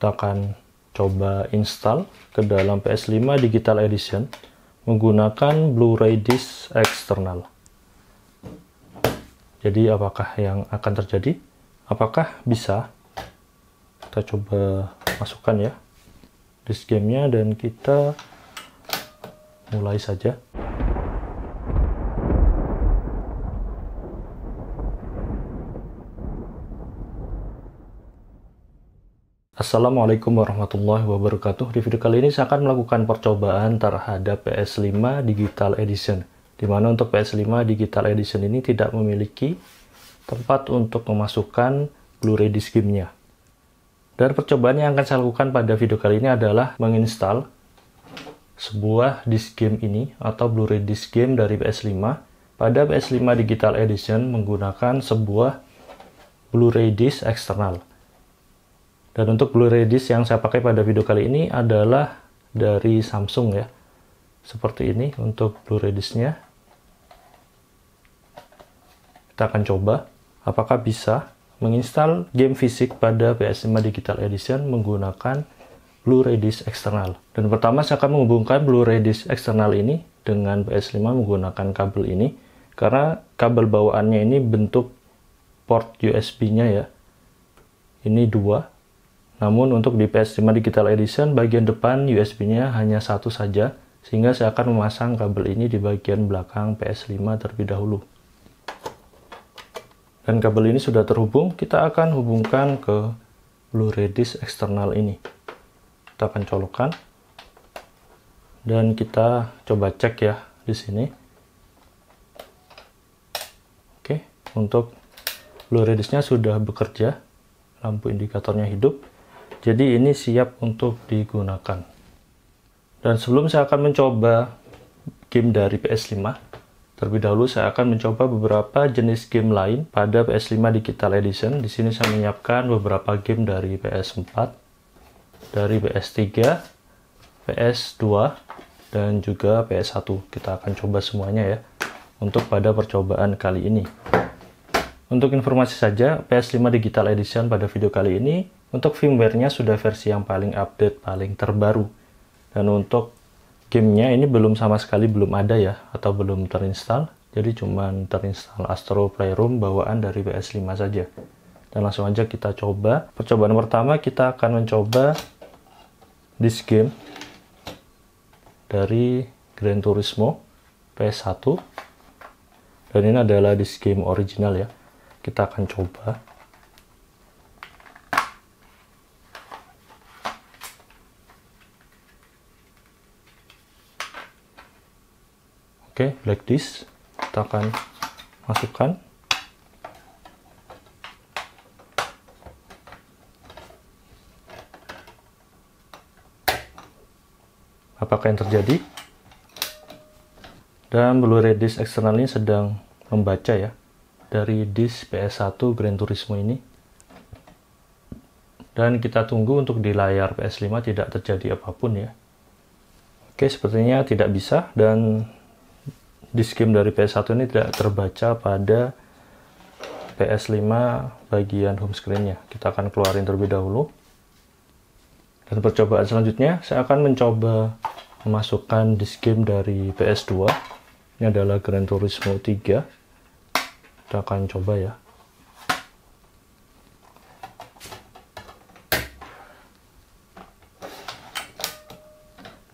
Kita akan coba install ke dalam PS5 Digital Edition menggunakan Blu-ray disc eksternal. Jadi apakah yang akan terjadi? Apakah bisa? Kita coba masukkan ya disk gamenya dan kita mulai saja. Assalamualaikum warahmatullahi wabarakatuh. Di video kali ini saya akan melakukan percobaan terhadap PS5 Digital Edition, di mana untuk PS5 Digital Edition ini tidak memiliki tempat untuk memasukkan Blu-ray disc game-nya. Dan percobaan yang akan saya lakukan pada video kali ini adalah menginstal sebuah disc game ini atau Blu-ray disc game dari PS5 pada PS5 Digital Edition menggunakan sebuah Blu-ray disc eksternal. Dan untuk Blu-ray disc yang saya pakai pada video kali ini adalah dari Samsung ya. Seperti ini untuk Blu-ray disc-nya. Kita akan coba apakah bisa menginstal game fisik pada PS5 Digital Edition menggunakan Blu-ray disc eksternal. Dan pertama saya akan menghubungkan Blu-ray disc eksternal ini dengan PS5 menggunakan kabel ini. Karena kabel bawaannya ini bentuk port USB-nya ya. Ini dua. Namun untuk di PS5 Digital Edition bagian depan USB-nya hanya satu saja, sehingga saya akan memasang kabel ini di bagian belakang PS5 terlebih dahulu. Dan kabel ini sudah terhubung, kita akan hubungkan ke Blu-ray disc eksternal ini. Kita akan colokkan dan kita coba cek ya di sini. Oke, untuk Blu-ray disc-nya sudah bekerja, lampu indikatornya hidup. Jadi ini siap untuk digunakan. Dan sebelum saya akan mencoba game dari PS5, terlebih dahulu saya akan mencoba beberapa jenis game lain pada PS5 Digital Edition. Di sini saya menyiapkan beberapa game dari PS4, dari PS3, PS2, dan juga PS1. Kita akan coba semuanya ya, untuk pada percobaan kali ini. Untuk informasi saja, PS5 Digital Edition pada video kali ini untuk firmware-nya sudah versi yang paling update, paling terbaru. Dan untuk gamenya ini sama sekali belum ada ya, atau belum terinstall. Jadi cuman terinstall Astro Playroom bawaan dari PS5 saja. Dan langsung aja kita coba. Percobaan pertama kita akan mencoba disc game dari Gran Turismo PS1. Dan ini adalah disc game original ya. Kita akan coba. Oke, like this. Kita akan masukkan. Apakah yang terjadi? Dan Blu-ray disc eksternal ini sedang membaca ya dari disc PS1 Gran Turismo ini. Dan kita tunggu untuk di layar PS5 tidak terjadi apapun ya. Oke, sepertinya tidak bisa, dan disc game dari PS1 ini tidak terbaca pada PS5 bagian home screen-nya. Kita akan keluarin terlebih dahulu. Dan percobaan selanjutnya, saya akan mencoba memasukkan disc game dari PS2. Ini adalah Gran Turismo 3. Kita akan coba ya.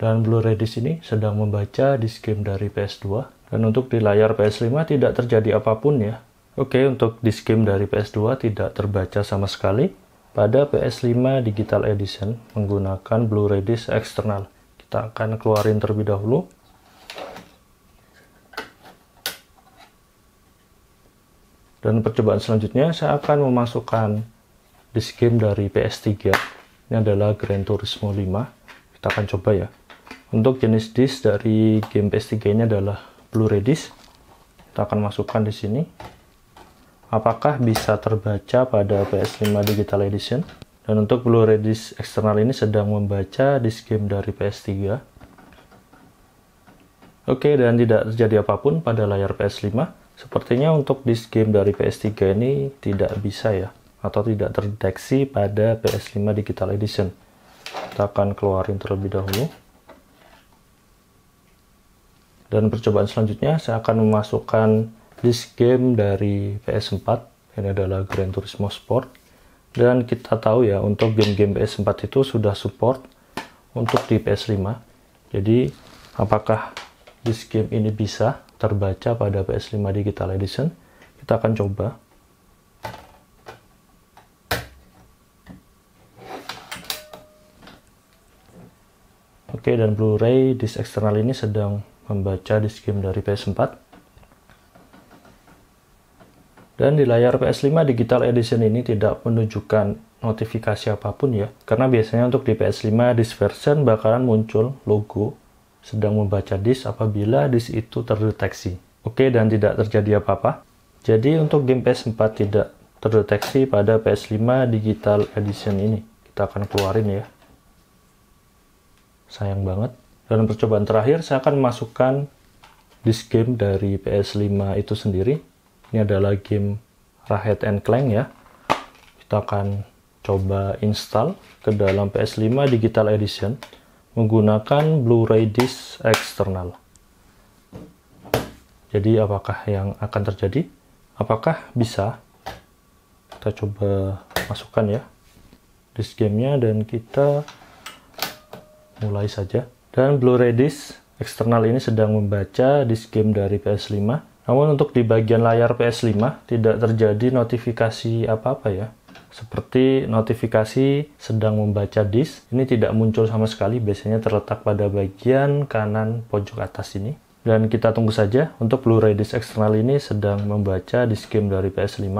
Dan Blu-ray disc ini sedang membaca disc game dari PS2. Dan untuk di layar PS5 tidak terjadi apapun ya. Oke, untuk disc game dari PS2 tidak terbaca sama sekali pada PS5 Digital Edition menggunakan Blu-ray disc eksternal. Kita akan keluarin terlebih dahulu. Dan percobaan selanjutnya saya akan memasukkan disc game dari PS3. Ini adalah Gran Turismo 5. Kita akan coba ya. Untuk jenis disc dari game PS3 ini adalah Blu-ray disc. Kita akan masukkan di sini. Apakah bisa terbaca pada PS5 Digital Edition? Dan untuk Blu-ray disc eksternal ini sedang membaca disc game dari PS3. Oke, dan tidak terjadi apapun pada layar PS5. Sepertinya untuk disc game dari PS3 ini tidak bisa ya. atau tidak terdeteksi pada PS5 Digital Edition. Kita akan keluarin terlebih dahulu. Dan percobaan selanjutnya saya akan memasukkan disk game dari PS4. Ini adalah Gran Turismo Sport. Dan kita tahu ya, untuk game-game PS4 itu sudah support untuk di PS5. Jadi apakah disk game ini bisa terbaca pada PS5 Digital Edition? Kita akan coba. Oke, dan Blu-ray disk eksternal ini sedang membaca disk game dari PS4. Dan di layar PS5 Digital Edition ini tidak menunjukkan notifikasi apapun ya. Karena biasanya untuk di PS5 disk version bakalan muncul logo sedang membaca disk apabila disk itu terdeteksi. Oke, dan tidak terjadi apa-apa. Jadi untuk game PS4 tidak terdeteksi pada PS5 Digital Edition ini. Kita akan keluarin ya. Sayang banget. Dalam percobaan terakhir saya akan memasukkan disk game dari PS5 itu sendiri. Ini adalah game Ratchet & Clank ya. Kita akan coba install ke dalam PS5 Digital Edition menggunakan Blu-ray disk eksternal. Jadi apakah yang akan terjadi? Apakah bisa? Kita coba masukkan ya disk gamenya dan kita mulai saja. Dan Blu-ray disk eksternal ini sedang membaca disk game dari PS5. Namun untuk di bagian layar PS5 tidak terjadi notifikasi apa-apa ya. Seperti notifikasi sedang membaca disk, ini tidak muncul sama sekali, biasanya terletak pada bagian kanan pojok atas ini. Dan kita tunggu saja, untuk Blu-ray disk eksternal ini sedang membaca disk game dari PS5.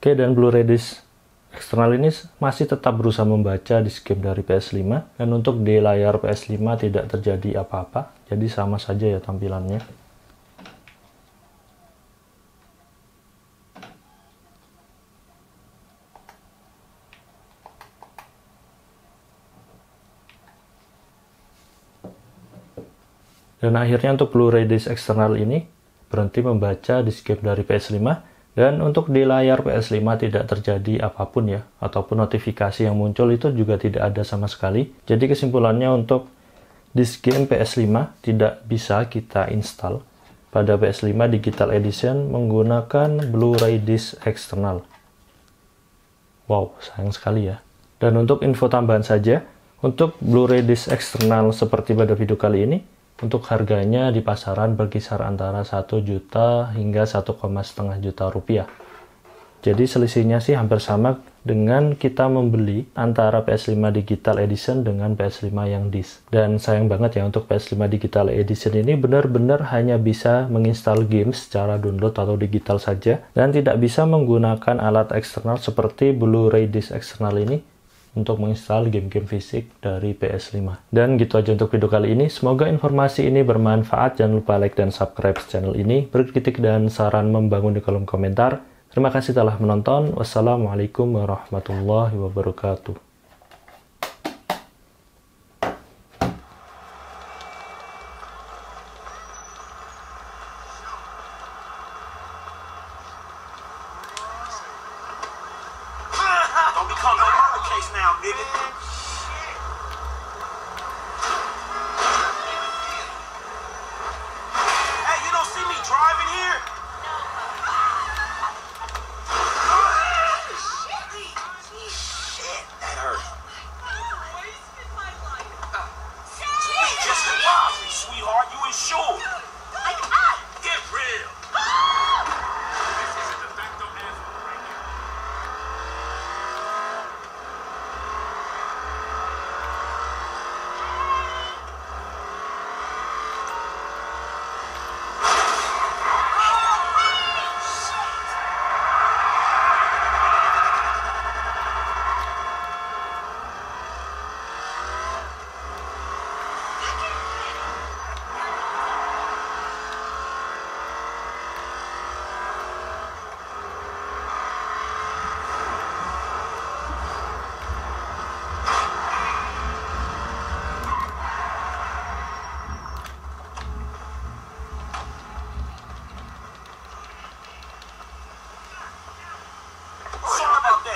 Oke, dan Blu-ray disk eksternal ini masih tetap berusaha membaca disk game dari PS5. Dan untuk di layar PS5 tidak terjadi apa-apa, jadi sama saja ya tampilannya. Dan akhirnya untuk Blu-ray disk eksternal ini berhenti membaca disk game dari PS5. Dan untuk di layar PS5 tidak terjadi apapun ya, ataupun notifikasi yang muncul itu juga tidak ada sama sekali. Jadi kesimpulannya untuk disk game PS5 tidak bisa kita install pada PS5 Digital Edition menggunakan Blu-ray disk eksternal. Wow, sayang sekali ya. Dan untuk info tambahan saja, untuk Blu-ray disk eksternal seperti pada video kali ini, untuk harganya di pasaran berkisar antara 1 juta hingga 1,5 juta rupiah. Jadi selisihnya sih hampir sama dengan kita membeli antara PS5 Digital Edition dengan PS5 yang disc. Dan sayang banget ya, untuk PS5 Digital Edition ini benar-benar hanya bisa menginstal game secara download atau digital saja, dan tidak bisa menggunakan alat eksternal seperti Blu-ray disc eksternal ini untuk menginstal game-game fisik dari PS5. Dan gitu aja untuk video kali ini. Semoga informasi ini bermanfaat. Jangan lupa like dan subscribe channel ini. Berkritik dan saran membangun di kolom komentar. Terima kasih telah menonton. Wassalamualaikum warahmatullahi wabarakatuh. Don't become no murder case now, nigga. Hey, you don't see me driving here? Shit, that hurt. Just robbed me, sweetheart. You insured. Get real.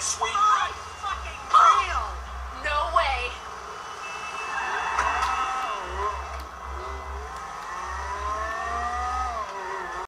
sweet.